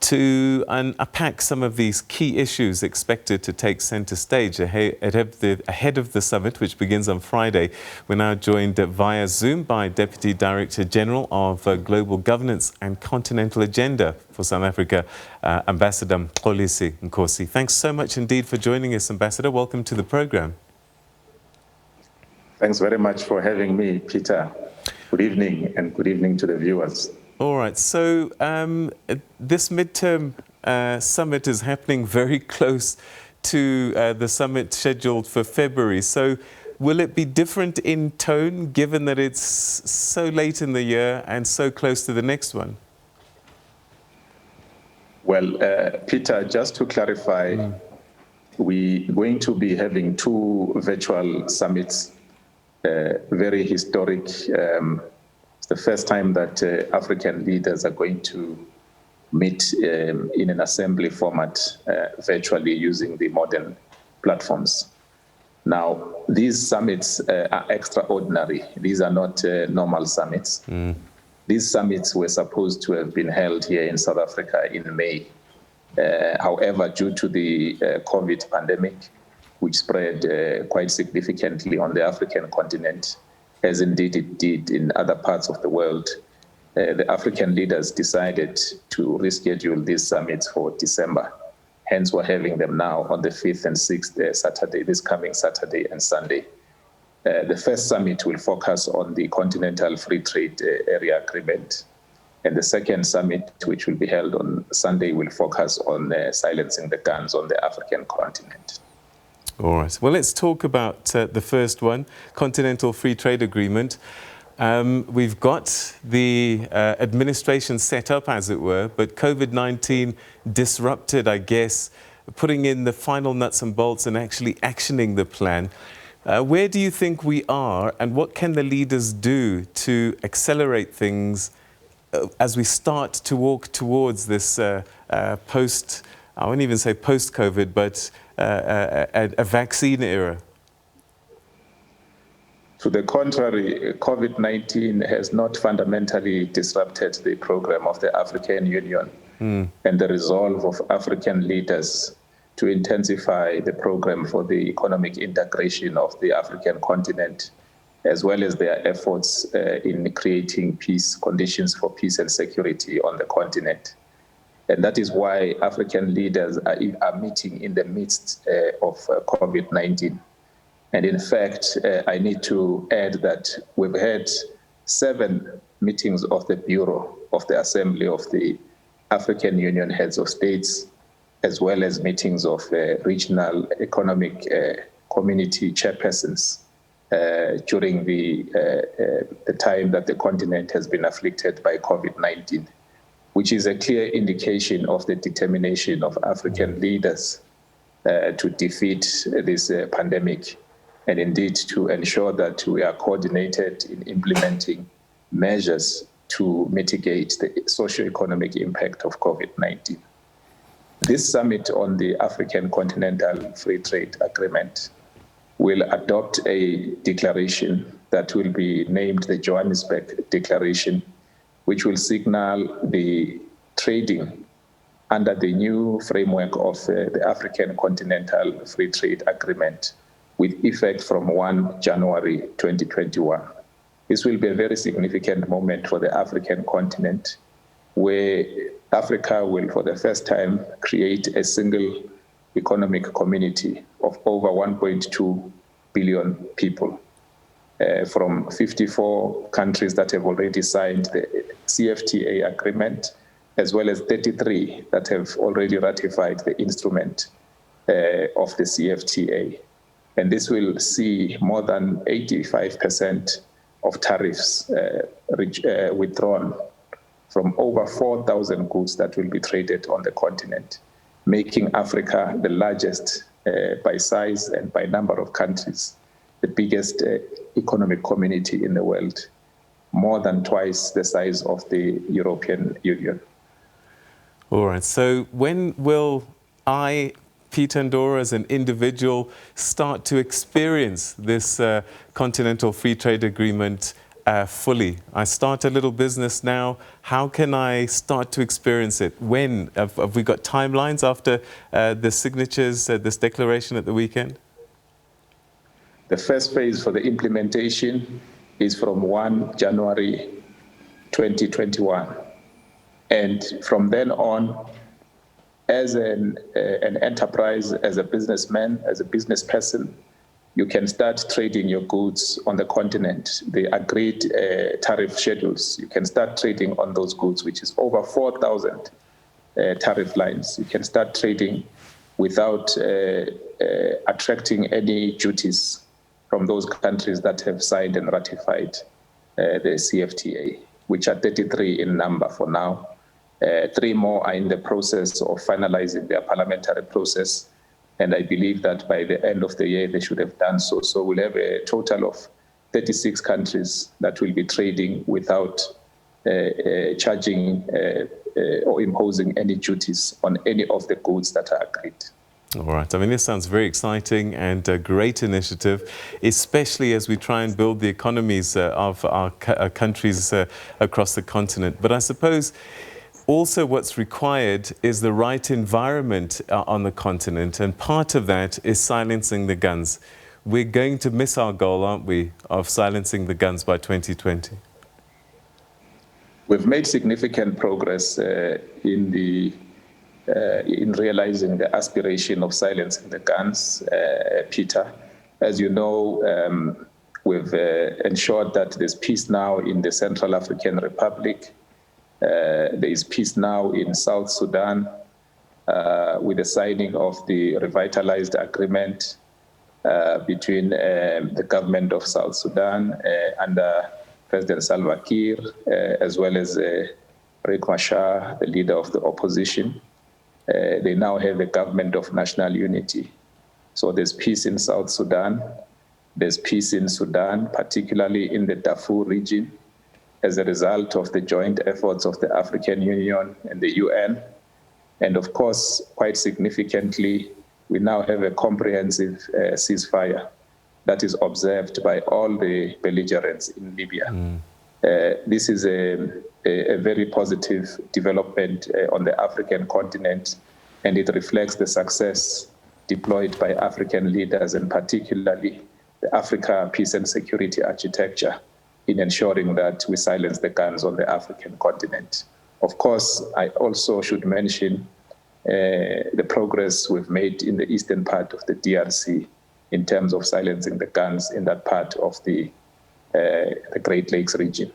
to unpack some of these key issues expected to take centre stage ahead of the summit, which begins on Friday. We're now joined via Zoom by Deputy Director General of Global Governance and Continental Agenda for South Africa, Ambassador Mxolisi Nkosi. Thanks so much indeed for joining us, Ambassador. Welcome to the programme. Thanks very much for having me, Peter. Good evening, and good evening to the viewers. All right, so this midterm summit is happening very close to the summit scheduled for February. So will it be different in tone, given that it's so late in the year and so close to the next one? Well, Peter, just to clarify, we're going to be having two virtual summits, very historic. The first time that African leaders are going to meet in an assembly format virtually using the modern platforms. Now, these summits are extraordinary. These are not normal summits. These summits were supposed to have been held here in South Africa in May. However, due to the COVID pandemic, which spread quite significantly on the African continent, as indeed it did in other parts of the world, the African leaders decided to reschedule these summits for December. Hence, we're having them now on the 5th and 6th Saturday, this coming Saturday and Sunday. The first summit will focus on the Continental Free Trade Area Agreement. And the second summit, which will be held on Sunday, will focus on silencing the guns on the African continent. All right. Well, let's talk about the first one, Continental Free Trade Agreement. We've got the administration set up, as it were, but COVID-19 disrupted, I guess, putting in the final nuts and bolts and actually actioning the plan. Where do you think we are, and what can the leaders do to accelerate things as we start to walk towards this post, I won't even say post-COVID, but a vaccine era? To the contrary, COVID-19 has not fundamentally disrupted the program of the African Union and the resolve of African leaders to intensify the program for the economic integration of the African continent, as well as their efforts in creating peace, conditions for peace and security on the continent. And that is why African leaders are meeting in the midst of COVID-19. And in fact, I need to add that we've had 7 meetings of the Bureau of the Assembly of the African Union Heads of States, as well as meetings of regional economic community chairpersons during the time that the continent has been afflicted by COVID-19. Which is a clear indication of the determination of African leaders to defeat this pandemic, and indeed to ensure that we are coordinated in implementing measures to mitigate the socio-economic impact of COVID-19. This summit on the African Continental Free Trade Agreement will adopt a declaration that will be named the Johannesburg Declaration, which will signal the trading under the new framework of the African Continental Free Trade Agreement with effect from 1 January 2021. This will be a very significant moment for the African continent, where Africa will, for the first time, create a single economic community of over 1.2 billion people. From 54 countries that have already signed the CFTA agreement, as well as 33 that have already ratified the instrument of the CFTA. And this will see more than 85% of tariffs withdrawn from over 4,000 goods that will be traded on the continent, making Africa the largest by size and by number of countries, the biggest economic community in the world, more than twice the size of the European Union. All right, so when will Peter Ndoro, as an individual, start to experience this Continental Free Trade Agreement fully? I start a little business now. How can I start to experience it? When? Have we got timelines after the signatures, this declaration at the weekend? The first phase for the implementation is from 1 January 2021. And from then on, as an enterprise, as a businessman, as a business person, you can start trading your goods on the continent. The agreed tariff schedules, you can start trading on those goods, which is over 4,000 tariff lines. You can start trading without attracting any duties from those countries that have signed and ratified the CFTA, which are 33 in number for now. 3 more are in the process of finalizing their parliamentary process. And I believe that by the end of the year, they should have done so. So we'll have a total of 36 countries that will be trading without charging or imposing any duties on any of the goods that are agreed. All right. I mean, this sounds very exciting and a great initiative, especially as we try and build the economies of our countries across the continent. But I suppose also what's required is the right environment on the continent, and part of that is silencing the guns. We're going to miss our goal, aren't we, of silencing the guns by 2020? We've made significant progress in realizing the aspiration of silencing the guns, Peter. As you know, we've ensured that there's peace now in the Central African Republic. There is peace now in South Sudan with the signing of the revitalized agreement between the government of South Sudan under President Salva Kiir, as well as Riek Machar, the leader of the opposition. They now have a government of national unity. So there's peace in South Sudan. There's peace in Sudan, particularly in the Darfur region, as a result of the joint efforts of the African Union and the UN. And of course, quite significantly, we now have a comprehensive ceasefire that is observed by all the belligerents in Libya. This is a very positive development on the African continent, and it reflects the success deployed by African leaders, and particularly the Africa Peace and Security Architecture, in ensuring that we silence the guns on the African continent. Of course, I also should mention the progress we've made in the eastern part of the DRC in terms of silencing the guns in that part of the Great Lakes region.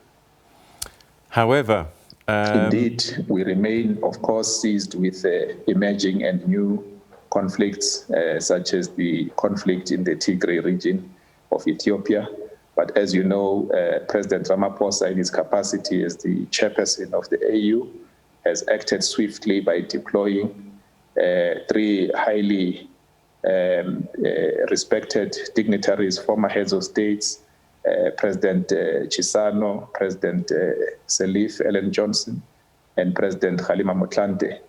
However, indeed, we remain, of course, seized with emerging and new conflicts, such as the conflict in the Tigray region of Ethiopia. But as you know, President Ramaphosa, in his capacity as the chairperson of the AU, has acted swiftly by deploying 3 highly respected dignitaries, former heads of states, President Chisano, President Sirleaf Ellen Johnson, and President Kgalema Motlanthe,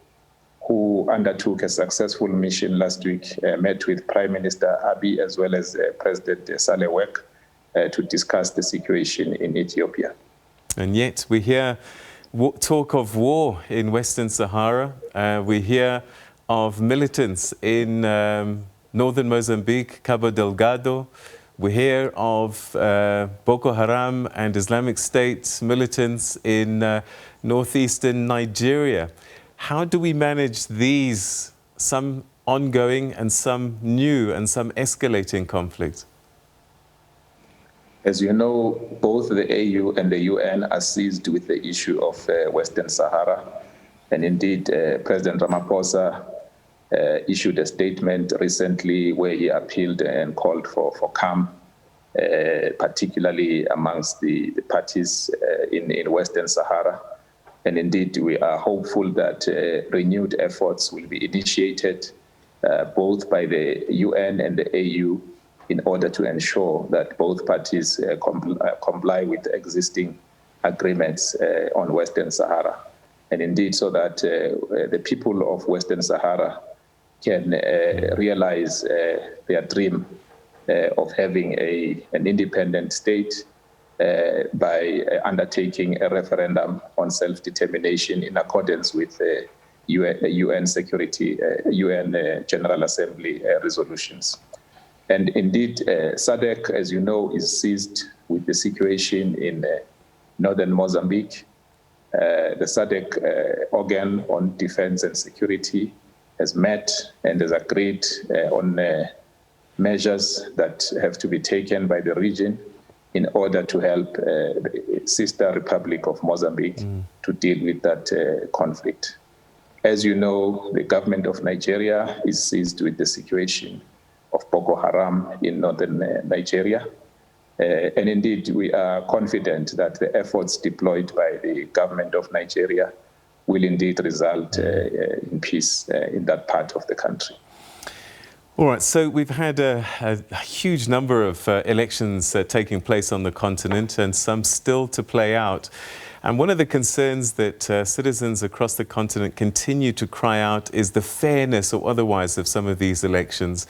who undertook a successful mission last week, met with Prime Minister Abiy as well as President Sahle-Work to discuss the situation in Ethiopia. And yet we hear talk of war in Western Sahara. We hear of militants in northern Mozambique, Cabo Delgado. We hear of Boko Haram and Islamic State militants in northeastern Nigeria. How do we manage these, some ongoing and some new and some escalating conflicts? As you know, both the AU and the UN are seized with the issue of Western Sahara. And indeed, President Ramaphosa issued a statement recently where he appealed and called for calm, particularly amongst the parties in Western Sahara. And indeed, we are hopeful that renewed efforts will be initiated both by the UN and the AU in order to ensure that both parties comply with existing agreements on Western Sahara. And indeed, so that the people of Western Sahara can realize their dream of having an independent state by undertaking a referendum on self-determination in accordance with UN General Assembly resolutions. And indeed, SADC, as you know, is seized with the situation in northern Mozambique. The SADC organ on defense and security has met and has agreed on measures that have to be taken by the region in order to help the sister Republic of Mozambique to deal with that conflict. As you know, the government of Nigeria is seized with the situation of Boko Haram in northern Nigeria. And indeed, we are confident that the efforts deployed by the government of Nigeria will indeed result in peace in that part of the country. All right, so we've had a huge number of elections taking place on the continent and some still to play out. And one of the concerns that citizens across the continent continue to cry out is the fairness or otherwise of some of these elections,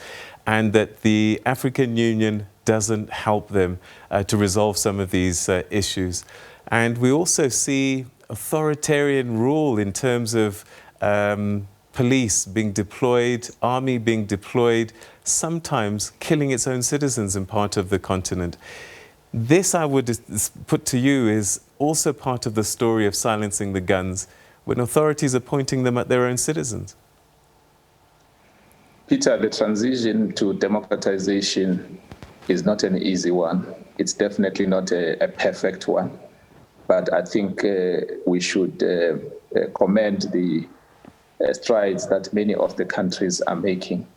and that the African Union doesn't help them to resolve some of these issues. And we also see authoritarian rule in terms of police being deployed, army being deployed, sometimes killing its own citizens in part of the continent. This, I would put to you, is also part of the story of silencing the guns when authorities are pointing them at their own citizens. Peter, the transition to democratization is not an easy one. It's definitely not a perfect one. But I think we should commend the strides that many of the countries are making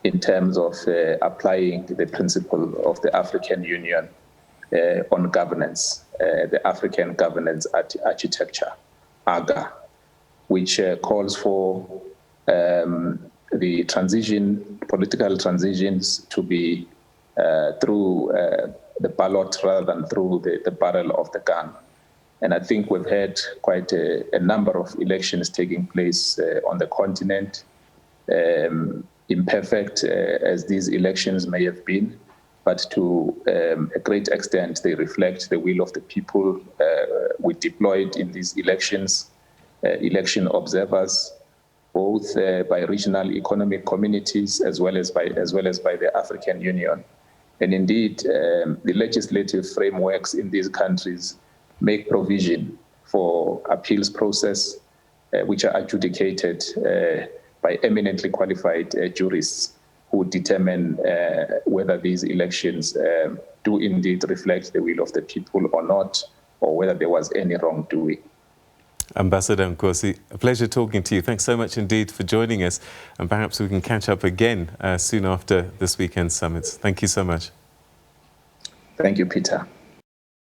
in terms of applying the principle of the African Union on governance, the African Governance Architecture, AGA, which calls for the political transitions to be through the ballot rather than through the barrel of the gun. And I think we've had quite a number of elections taking place on the continent, imperfect as these elections may have been, but to a great extent, they reflect the will of the people. We deployed in these elections election observers, both by regional economic communities as well as by the African Union. And indeed, the legislative frameworks in these countries make provision for appeals process, which are adjudicated by eminently qualified jurists who determine whether these elections do indeed reflect the will of the people or not, or whether there was any wrongdoing. Ambassador Nkosi, a pleasure talking to you. Thanks so much indeed for joining us, and perhaps we can catch up again soon after this weekend's summits. Thank you so much. Thank you, Peter.